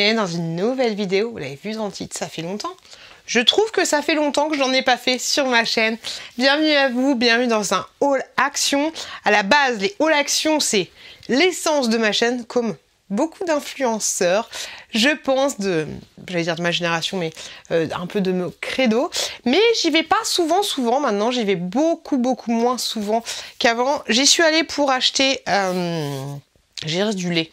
bienvenue dans une nouvelle vidéo. Vous l'avez vu dans le titre, ça fait longtemps. Je trouve que ça fait longtemps que je n'en ai pas fait sur ma chaîne. Bienvenue à vous, bienvenue dans un haul action. À la base, les hauls action, c'est l'essence de ma chaîne, comme beaucoup d'influenceurs, je pense, j'allais dire de ma génération, mais un peu de mon credo. Mais j'y vais pas souvent, maintenant, j'y vais beaucoup moins souvent qu'avant. J'y suis allée pour acheter, j'ai du lait.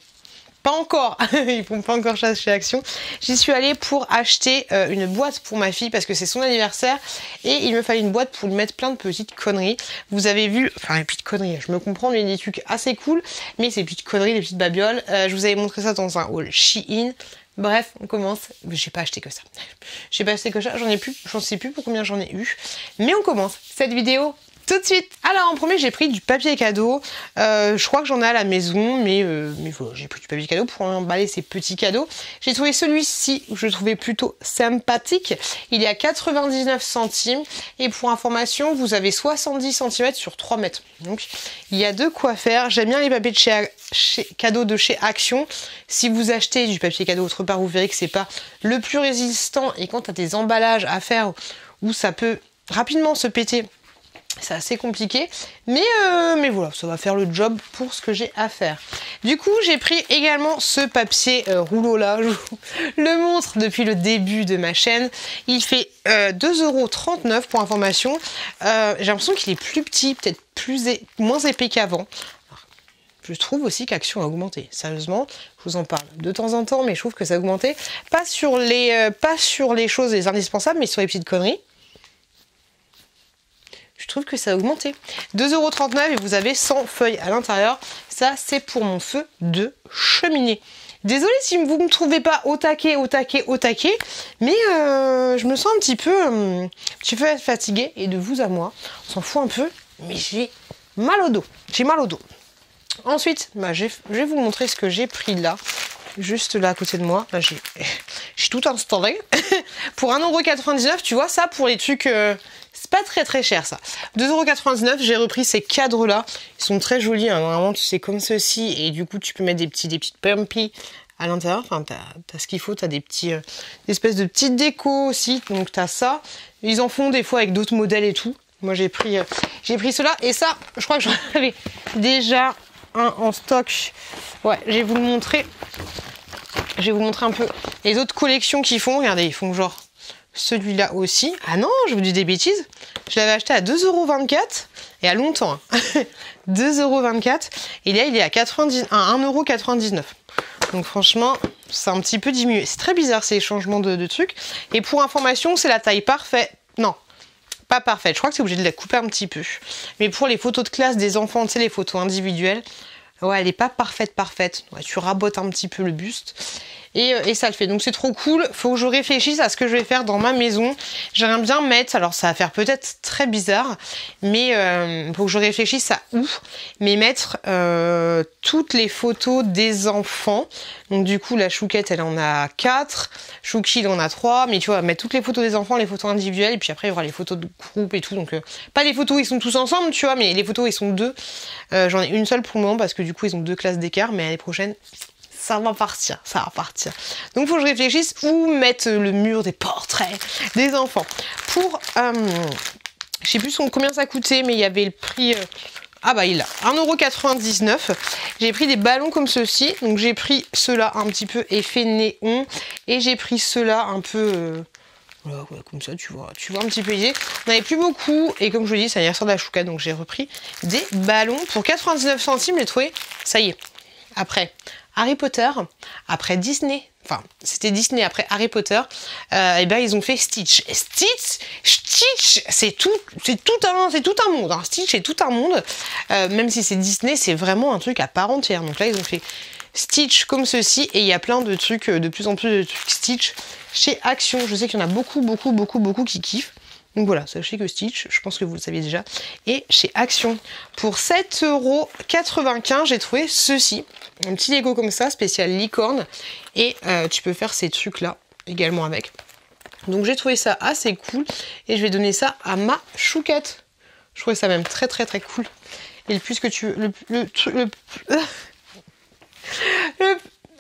Pas encore, ils font pas encore ça chez Action. J'y suis allée pour acheter une boîte pour ma fille parce que c'est son anniversaire et il me fallait une boîte pour lui mettre plein de petites conneries. Vous avez vu, enfin les petites conneries, je me comprends, mais des trucs assez cool, mais c'est des petites conneries, des petites babioles. Je vous avais montré ça dans un haul Shein. Bref, on commence. J'ai pas acheté que ça. J'ai pas acheté que ça, j'en sais plus pour combien j'en ai eu. Mais on commence cette vidéo tout de suite. Alors en premier j'ai pris du papier cadeau, je crois que j'en ai à la maison, mais voilà, j'ai pris du papier cadeau pour emballer ces petits cadeaux. J'ai trouvé celui-ci, je le trouvais plutôt sympathique, il est à 99 centimes et pour information vous avez 70 cm sur 3 mètres. Donc il y a de quoi faire. J'aime bien les papiers de cadeaux de chez Action. Si vous achetez du papier cadeau autre part, vous verrez que c'est pas le plus résistant et quand tu as des emballages à faire où ça peut rapidement se péter, c'est assez compliqué, mais voilà, ça va faire le job pour ce que j'ai à faire. Du coup, j'ai pris également ce papier rouleau là, je vous le montre depuis le début de ma chaîne. Il fait 2,39 € pour information. J'ai l'impression qu'il est plus petit, peut-être moins épais qu'avant. Je trouve aussi qu'Action a augmenté. Sérieusement, je vous en parle de temps en temps, mais je trouve que ça a augmenté. Pas sur les choses les indispensables, mais sur les petites conneries. Je trouve que ça a augmenté. 2,39 € et vous avez 100 feuilles à l'intérieur. Ça, c'est pour mon feu de cheminée. Désolée si vous ne me trouvez pas au taquet, mais je me sens un petit peu fatiguée. Et de vous à moi, on s'en fout un peu, mais j'ai mal au dos. Ensuite, je vais vous montrer ce que j'ai pris là. Juste là à côté de moi. Là, j'ai tout installé. Pour 1,99 €, tu vois, ça pour les trucs... c'est pas très cher ça. 2,99 €, j'ai repris ces cadres là. Ils sont très jolis, hein. Normalement c'est comme ceci. Et du coup tu peux mettre des petites pumpy à l'intérieur. Enfin t'as ce qu'il faut, t'as des des espèces de petites décos aussi. Donc t'as ça. Ils en font des fois avec d'autres modèles et tout. Moi j'ai pris cela. Et ça, je crois que j'en avais déjà un en stock. Ouais, je vais vous le montrer. Je vais vous montrer un peu les autres collections qu'ils font. Regardez, ils font genre celui-là aussi. Ah non, je vous dis des bêtises. Je l'avais acheté à 2,24 € et à longtemps. 2,24 € et là il est à 1,99 €. Donc franchement, c'est un petit peu diminué. C'est très bizarre ces changements de trucs. Et pour information, c'est la taille parfaite. Non, pas parfaite. Je crois que c'est obligé de la couper un petit peu. Mais pour les photos de classe des enfants, tu sais, les photos individuelles, ouais, elle n'est pas parfaite. Ouais, tu rabotes un petit peu le buste. Et ça le fait. Donc c'est trop cool. Faut que je réfléchisse à ce que je vais faire dans ma maison. J'aimerais bien mettre, alors ça va faire peut-être très bizarre, mais faut que je réfléchisse à où. Mais mettre toutes les photos des enfants. Donc du coup la Chouquette elle en a 4. Chouki il en a 3. Mais tu vois, mettre toutes les photos des enfants, les photos individuelles. Et puis après il y aura les photos de groupe et tout. Donc pas les photos où ils sont tous ensemble, tu vois, mais les photos où ils sont deux. J'en ai une seule pour le moment parce que du coup ils ont 2 classes d'écart. Mais l'année prochaine... ça va partir. Donc, il faut que je réfléchisse où mettre le mur des portraits des enfants. Pour, je sais plus combien ça coûtait, mais il y avait le prix... ah bah, il a 1,99 €. J'ai pris des ballons comme ceci. Donc, j'ai pris ceux-là un petit peu effet néon. Et j'ai pris ceux-là un peu... voilà, comme ça, tu vois un petit peu idée. On n'avait plus beaucoup. Et comme je vous dis, c'est l'anniversaire de la Chouka. Donc, j'ai repris des ballons. Pour 99 centimes, j'ai trouvé... ça y est. Après... Harry Potter, après Disney, enfin c'était Disney après Harry Potter, et ben ils ont fait Stitch. Et Stitch, c'est tout un monde. Hein. Stitch c'est tout un monde. Même si c'est Disney, c'est vraiment un truc à part entière. Donc là ils ont fait Stitch comme ceci et il y a plein de trucs, de plus en plus de trucs Stitch chez Action. Je sais qu'il y en a beaucoup qui kiffent. Donc voilà, sachez que Stitch, je pense que vous le saviez déjà, et chez Action. Pour 7,95 €, j'ai trouvé ceci. Un petit Lego comme ça, spécial licorne. Et tu peux faire ces trucs-là également avec. Donc j'ai trouvé ça assez cool. Et je vais donner ça à ma Chouquette. Je trouvais ça même très cool. Et le plus que tu...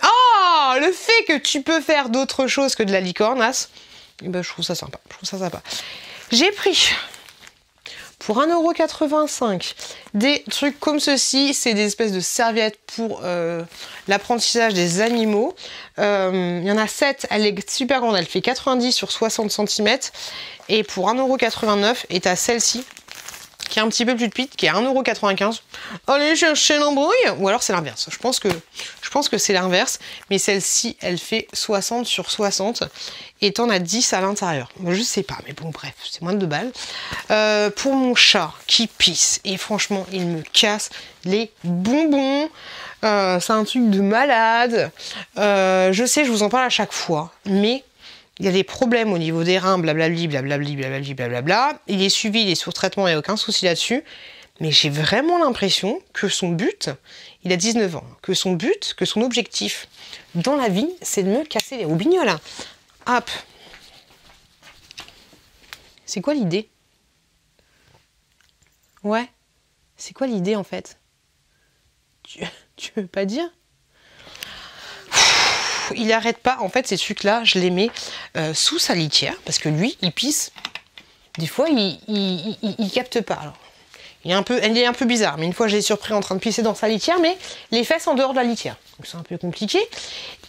Oh, Alors, le fait que tu peux faire d'autres choses que de la licornasse, eh ben, je trouve ça sympa. Je trouve ça sympa. J'ai pris, pour 1,85 € des trucs comme ceci. C'est des espèces de serviettes pour l'apprentissage des animaux. Il y en a 7, elle est super grande, elle fait 90 sur 60 cm. Et pour 1,89 €, et t'as celle-ci, qui est un petit peu plus petite, qui est 1,95 €. Allez chercher l'embrouille. Ou alors c'est l'inverse. Je pense que c'est l'inverse. Mais celle-ci, elle fait 60 sur 60. Et t'en as 10 à l'intérieur. Je sais pas, mais bon, bref, c'est moins de 2 balles. Pour mon chat qui pisse. Et franchement, il me casse les bonbons. C'est un truc de malade. Je sais, je vous en parle à chaque fois. Mais il y a des problèmes au niveau des reins, blablabli, blablabli, blablabli, blablabla. Il est suivi, il est sur traitement, il n'y a aucun souci là-dessus. Mais j'ai vraiment l'impression que son but, il a 19 ans, que son but, que son objectif dans la vie, c'est de me casser les roubignoles. Hop. C'est quoi l'idée? Ouais. C'est quoi l'idée en fait? Tu veux pas dire? Il arrête pas, en fait ces trucs là je les mets sous sa litière parce que lui il pisse, des fois il capte pas. Alors, il est un peu bizarre, mais une fois je l'ai surpris en train de pisser dans sa litière, mais les fesses en dehors de la litière, donc c'est un peu compliqué.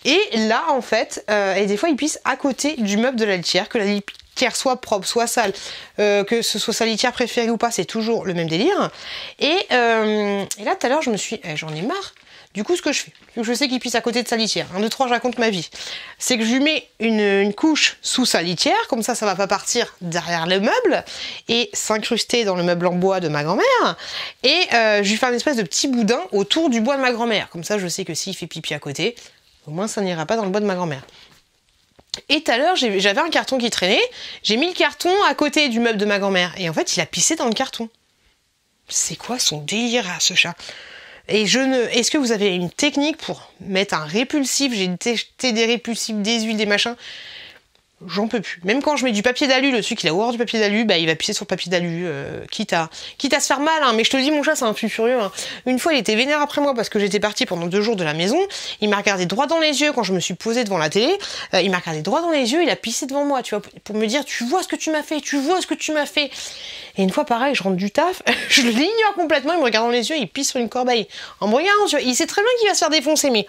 Et là en fait, et des fois il pisse à côté du meuble de la litière, que la litière soit propre, soit sale, que ce soit sa litière préférée ou pas, c'est toujours le même délire. Et là tout à l'heure je me suis, j'en ai marre. Du coup, ce que je fais, je sais qu'il pisse à côté de sa litière. 1, 2, 3, je raconte ma vie. C'est que je lui mets une couche sous sa litière, comme ça va pas partir derrière le meuble et s'incruster dans le meuble en bois de ma grand-mère. Et je lui fais un espèce de petit boudin autour du bois de ma grand-mère. Comme ça, je sais que s'il fait pipi à côté, au moins ça n'ira pas dans le bois de ma grand-mère. Et tout à l'heure, j'avais un carton qui traînait. J'ai mis le carton à côté du meuble de ma grand-mère. Et en fait, il a pissé dans le carton. C'est quoi son délire à ce chat? Et est-ce que vous avez une technique pour mettre un répulsif? J'ai testé des répulsifs, des huiles, des machins. J'en peux plus. Même quand je mets du papier d'alu, le truc il a horreur du papier d'alu, bah il va pisser sur le papier d'alu, quitte à se faire mal, hein. Mais je te le dis, mon chat c'est un fou furieux, hein. Une fois il était vénère après moi parce que j'étais partie pendant 2 jours de la maison. Il m'a regardé droit dans les yeux quand je me suis posée devant la télé. Il m'a regardé droit dans les yeux, il a pissé devant moi, tu vois, pour me dire, tu vois ce que tu m'as fait, tu vois ce que tu m'as fait. Et une fois pareil, je rentre du taf, je l'ignore complètement, il me regarde dans les yeux, il pisse sur une corbeille. En me regardant, tu vois, il sait très bien qu'il va se faire défoncer, mais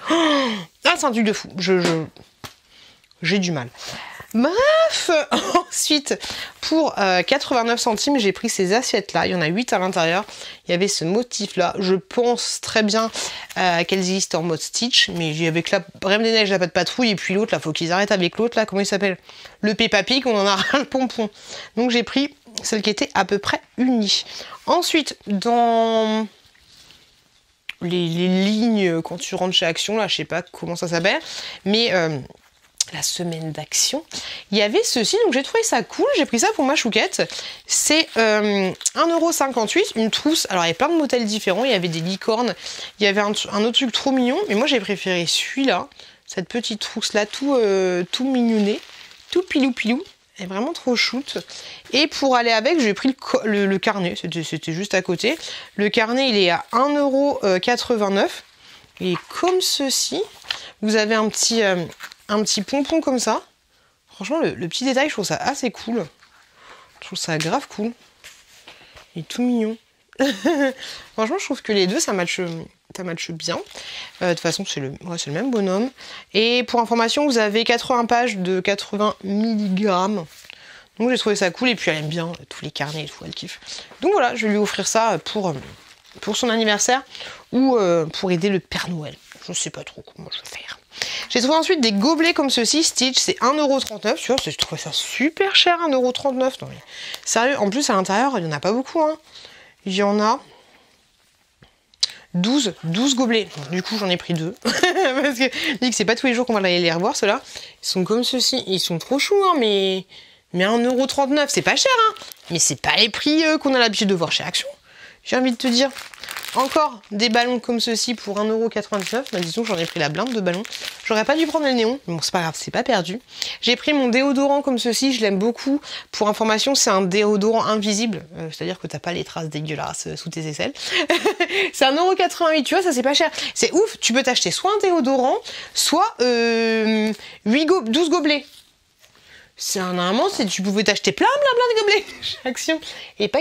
c'est un truc de fou. J'ai du mal. Bref, ensuite, pour 89 centimes, j'ai pris ces assiettes-là. Il y en a 8 à l'intérieur. Il y avait ce motif-là. Je pense très bien qu'elles existent en mode Stitch, mais avec la Reine des Neiges, la Patte Patrouille, et puis l'autre, là, faut qu'ils arrêtent avec l'autre, là, comment il s'appelle? Le Peppa Pig, on en a ras le pompon. Donc j'ai pris celle qui était à peu près unie. Ensuite, dans les lignes, quand tu rentres chez Action, là, je sais pas comment ça s'appelle, mais la semaine d'Action, il y avait ceci, donc j'ai trouvé ça cool, j'ai pris ça pour ma chouquette. C'est 1,58 €, une trousse. Alors il y a plein de modèles différents, il y avait des licornes, il y avait un autre truc trop mignon, mais moi j'ai préféré celui-là, cette petite trousse là, tout mignonné, tout pilou, elle est vraiment trop shoot. Et pour aller avec, j'ai pris le carnet, c'était juste à côté. Le carnet il est à 1,89 €, et comme ceci, vous avez un petit pompon comme ça. Franchement, le petit détail, je trouve ça assez cool. Je trouve ça grave cool. Il est tout mignon. Franchement, je trouve que les deux, ça matche bien. De toute façon, c'est le même bonhomme. Et pour information, vous avez 80 pages de 80 mg. Donc j'ai trouvé ça cool. Et puis elle aime bien tous les carnets et tout, elle kiffe. Donc voilà, je vais lui offrir ça pour son anniversaire ou pour aider le Père Noël. Je sais pas trop comment je vais faire. J'ai trouvé ensuite des gobelets comme ceci, Stitch, c'est 1,39 €. Tu vois, je trouvais ça super cher, 1,39 €. Non mais sérieux, en plus à l'intérieur, il n'y en a pas beaucoup, hein. Il y en a 12 gobelets. Du coup, j'en ai pris 2. Parce que je dis que c'est pas tous les jours qu'on va aller les revoir, ceux-là. Ils sont comme ceci. Ils sont trop choux, hein, mais 1,39 €, c'est pas cher, hein. Mais c'est pas les prix qu'on a l'habitude de voir chez Action. J'ai envie de te dire. encore des ballons comme ceci pour 1,99 €. Bah, disons que j'en ai pris la blinde de ballons. J'aurais pas dû prendre le néon, mais bon, c'est pas grave, c'est pas perdu. J'ai pris mon déodorant comme ceci, je l'aime beaucoup. Pour information, c'est un déodorant invisible, c'est-à-dire que t'as pas les traces dégueulasses sous tes aisselles. C'est 1,88 €, tu vois, ça c'est pas cher. C'est ouf, tu peux t'acheter soit un déodorant, soit 12 gobelets. C'est normalement, tu pouvais t'acheter plein de gobelets chaque action. Et pas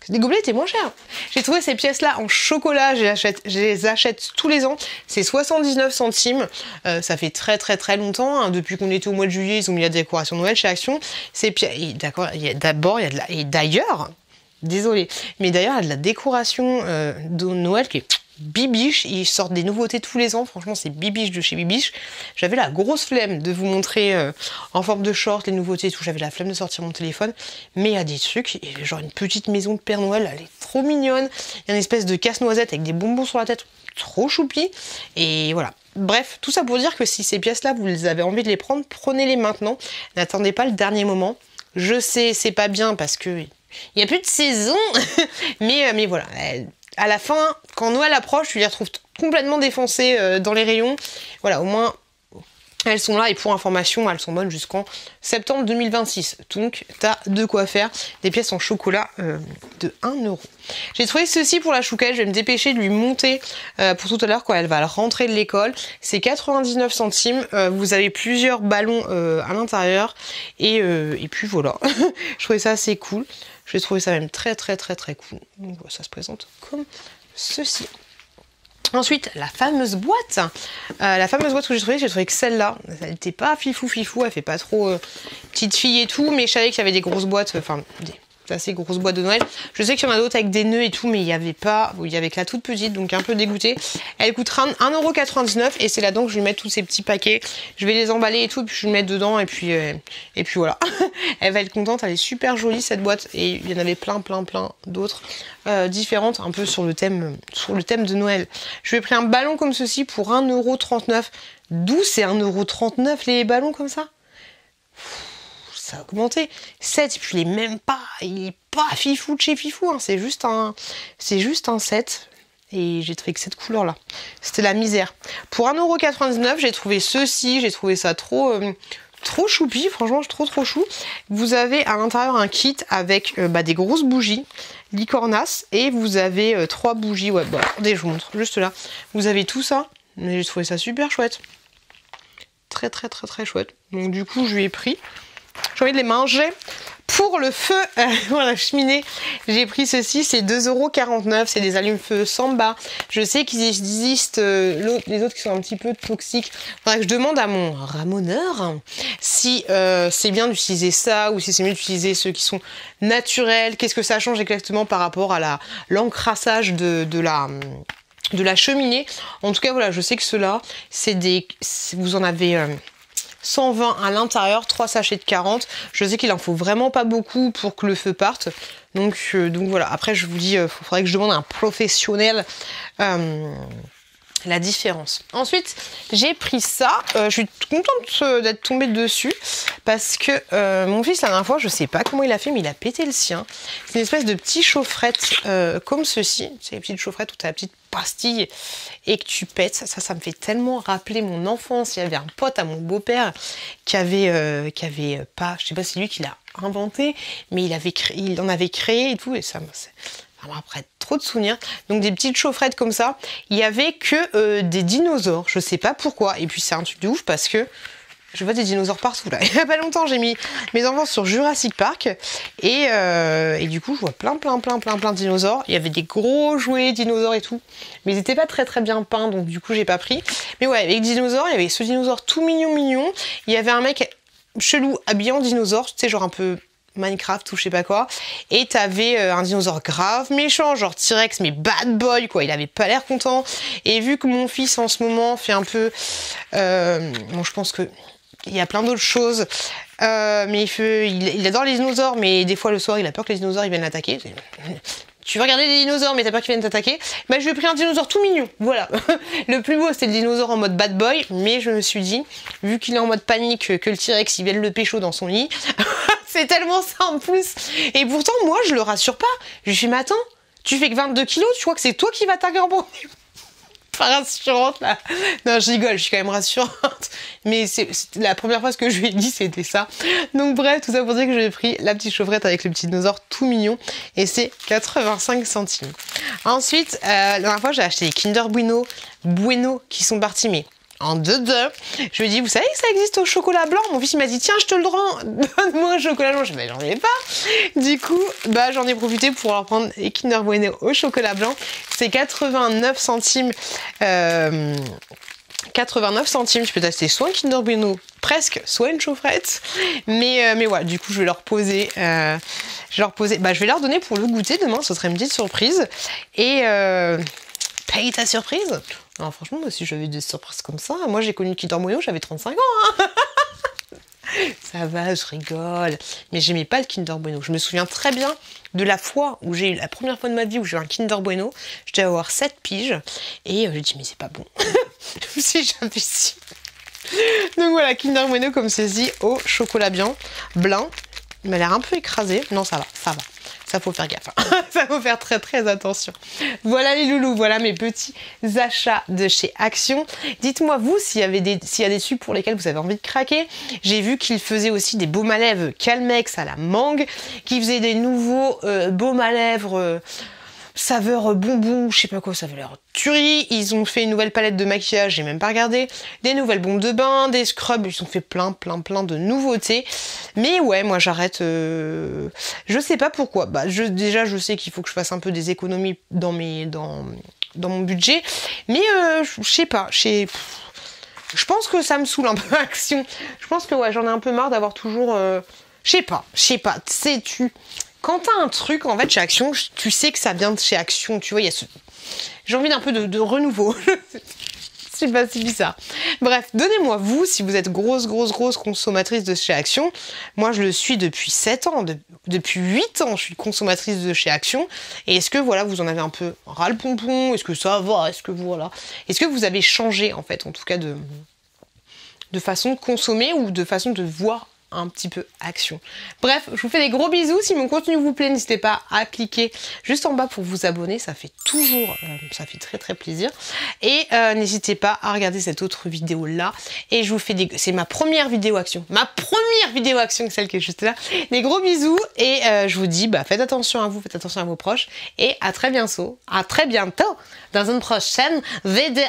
les gobelets étaient moins chers. J'ai trouvé ces pièces-là en chocolat, je les achète tous les ans. C'est 79 centimes. Ça fait très longtemps. Hein. Depuis qu'on était au mois de juillet, ils ont mis la décoration de Noël chez Action. D'accord, d'abord, il y a de la... Et d'ailleurs, désolé, mais d'ailleurs, il y a de la décoration de Noël qui est bibiche. Ils sortent des nouveautés tous les ans. Franchement, c'est bibiche de chez Bibiche. J'avais la grosse flemme de vous montrer en forme de short les nouveautés et tout. J'avais la flemme de sortir mon téléphone. Mais il y a des trucs. Il y a genre une petite maison de Père Noël. Elle est trop mignonne. Il y a une espèce de casse-noisette avec des bonbons sur la tête. Trop choupi. Et voilà. Bref, tout ça pour dire que si ces pièces-là, vous avez envie de les prendre, prenez-les maintenant. N'attendez pas le dernier moment. Je sais, c'est pas bien parce que il n'y a plus de saison. mais voilà. À la fin, quand Noël approche, tu les retrouves complètement défoncées dans les rayons. Voilà, au moins, elles sont là. Et pour information, elles sont bonnes jusqu'en septembre 2026. Donc, t'as de quoi faire. Des pièces en chocolat de 1 €. J'ai trouvé ceci pour la chouquette. Je vais me dépêcher de lui monter pour tout à l'heure quand elle va rentrer de l'école. C'est 99 centimes. Vous avez plusieurs ballons à l'intérieur. Et puis voilà. Je trouvais ça assez cool. J'ai trouvé ça même très cool. Donc ça se présente comme ceci. Ensuite, la fameuse boîte. La fameuse boîte que j'ai trouvé que celle-là, elle n'était pas fifou, elle fait pas trop petite fille et tout, mais je savais qu'il y avait des grosses boîtes, enfin des assez grosses boîtes de Noël. Je sais qu'il y en a d'autres avec des nœuds et tout, mais il y avait que la toute petite, donc un peu dégoûtée. Elle coûtera 1,99 € et c'est là-dedans que je vais mettre tous ces petits paquets. Je vais les emballer et tout, et puis je vais les mettre dedans et puis voilà. Elle va être contente, elle est super jolie cette boîte et il y en avait plein d'autres différentes, un peu sur le thème de Noël. Je lui ai pris un ballon comme ceci pour 1,39 €. D'où c'est 1,39 € les ballons comme ça? Ça a augmenté. 7, et puis il est pas fifou de chez fifou, hein. C'est juste un 7. Et j'ai trouvé que cette couleur là, c'était la misère. Pour 1,99 €, j'ai trouvé ceci, j'ai trouvé ça trop choupi, franchement trop chou. Vous avez à l'intérieur un kit avec des grosses bougies, licornas, et vous avez 3 bougies, ouais, attendez, je vous montre juste là. Vous avez tout ça, mais j'ai trouvé ça super chouette. Très chouette. Donc du coup, je lui ai pris. J'ai envie de les manger. Pour le feu, pour la cheminée, j'ai pris ceci, c'est 2,49 €. C'est des allumes-feu Samba. Je sais qu'ils existent, les autres qui sont un petit peu toxiques. Faudrait que je demande à mon ramoneur si c'est bien d'utiliser ça ou si c'est mieux d'utiliser ceux qui sont naturels. Qu'est-ce que ça change exactement par rapport à l'encrassage de la cheminée. En tout cas, voilà, je sais que ceux-là, vous en avez 120 à l'intérieur, 3 sachets de 40. Je sais qu'il en faut vraiment pas beaucoup pour que le feu parte. Donc voilà. Après, je vous dis, il faudrait que je demande à un professionnel la différence. Ensuite, j'ai pris ça. Je suis contente d'être tombée dessus parce que mon fils, la dernière fois, je sais pas comment il a fait, mais il a pété le sien. C'est une espèce de petit chaufferette comme ceci. C'est les petites chaufferettes où tu as la petite pastille et que tu pètes. Ça me fait tellement rappeler mon enfance. Il y avait un pote à mon beau-père qui avait pas, je sais pas si c'est lui qui l'a inventé, mais il en avait créé et tout, et ça après trop de souvenirs. Donc des petites chaufferettes comme ça. Il y avait que des dinosaures. Je sais pas pourquoi. Et puis c'est un truc de ouf parce que je vois des dinosaures partout là. Il y a pas longtemps, j'ai mis mes enfants sur Jurassic Park et du coup, je vois plein de dinosaures. Il y avait des gros jouets dinosaures et tout, mais ils étaient pas très bien peints, donc du coup, j'ai pas pris. Mais ouais, avec dinosaures, il y avait ce dinosaure tout mignon. Il y avait un mec chelou habillé en dinosaure, tu sais, genre un peu Minecraft ou je sais pas quoi, et t'avais un dinosaure grave méchant, genre T-Rex, mais bad boy quoi, il avait pas l'air content. Et vu que mon fils en ce moment fait un peu bon, je pense que il y a plein d'autres choses, mais il adore les dinosaures, mais des fois le soir il a peur que les dinosaures ils viennent l'attaquer. Tu veux regarder des dinosaures mais t'as peur qu'ils viennent t'attaquer? Bah je lui ai pris un dinosaure tout mignon, voilà. Le plus beau c'était le dinosaure en mode bad boy, mais je me suis dit, vu qu'il est en mode panique, que le T-Rex il vienne le pécho dans son lit, c'est tellement ça en plus. Et pourtant moi je le rassure pas, je lui dis mais attends, Tu fais que 22 kilos, tu crois que c'est toi qui vas t'agrandir? Pas rassurante là. Non, je rigole, je suis quand même rassurante. Mais c'est la première fois que je lui ai dit, c'était ça. Donc bref, tout ça pour dire que j'ai pris la petite chaufferette avec le petit dinosaure tout mignon. Et c'est 85 centimes. Ensuite, la dernière fois, j'ai acheté les Kinder Bueno qui sont partis, mais en 2-2. Je lui ai dit, vous savez que ça existe au chocolat blanc? Mon fils m'a dit, tiens, je te le rends, donne-moi un chocolat blanc. Je dis, j'en ai pas. Du coup, bah, j'en ai profité pour leur prendre les Kinder Bueno au chocolat blanc. C'est 89 centimes. 89 centimes, tu peux t'acheter soit un Kinder Bueno presque, soit une chaufferette. Mais ouais, du coup, je vais leur poser. Je vais leur donner pour le goûter demain, ce serait une petite surprise. Et paye ta surprise. Non, franchement, moi, si j'avais des surprises comme ça, moi j'ai connu Kinder Bueno, j'avais 35 ans. Hein. Ça va, je rigole. Mais j'aimais pas le Kinder Bueno. Je me souviens très bien de la fois où j'ai eu la première fois de ma vie où j'ai eu un Kinder Bueno. Je devais avoir 7 piges. Et j'ai dit, mais c'est pas bon. Si j'avais si. Donc voilà, Kinder Bueno comme ceci au chocolat blanc. Il m'a l'air un peu écrasé. Non, ça va, ça va. Ça faut faire gaffe, hein. Ça faut faire très très attention. Voilà les loulous, voilà mes petits achats de chez Action. Dites-moi vous s'il y a des tubes pour lesquels vous avez envie de craquer. J'ai vu qu'ils faisaient aussi des baumes à lèvres Calmex à la mangue, qu'ils faisaient des nouveaux baumes à lèvres saveur bonbon, je sais pas quoi, ça avait l'air tuerie. Ils ont fait une nouvelle palette de maquillage, j'ai même pas regardé. Des nouvelles bombes de bain, des scrubs, ils ont fait plein de nouveautés. Mais ouais, moi j'arrête. Je sais pas pourquoi. Bah, déjà, je sais qu'il faut que je fasse un peu des économies dans mon budget. Mais je sais pas. Je pense que ça me saoule un peu Action. Je pense que ouais, j'en ai un peu marre d'avoir toujours. Je sais pas. Quand t'as un truc, en fait, chez Action, tu sais que ça vient de chez Action, tu vois, il y a j'ai envie d'un peu de renouveau. Je sais pas, c'est bizarre. Bref, donnez-moi vous, si vous êtes grosse consommatrice de chez Action. Moi, je le suis depuis 7 ans. Depuis 8 ans, je suis consommatrice de chez Action. Et est-ce que, voilà, vous en avez un peu ras le pompon? Est-ce que ça va? Est-ce que, voilà. Est-ce que vous avez changé, en fait, en tout cas, de façon de consommer ou de façon de voir un petit peu Action. Bref, je vous fais des gros bisous. Si mon contenu vous plaît, n'hésitez pas à cliquer juste en bas pour vous abonner. Ça fait toujours, ça fait très plaisir. Et n'hésitez pas à regarder cette autre vidéo là. Et je vous fais c'est ma première vidéo Action. Ma première vidéo Action, celle qui est juste là. Des gros bisous. Et je vous dis, bah, faites attention à vous, faites attention à vos proches. Et à très bientôt. À très bientôt dans une prochaine vidéo.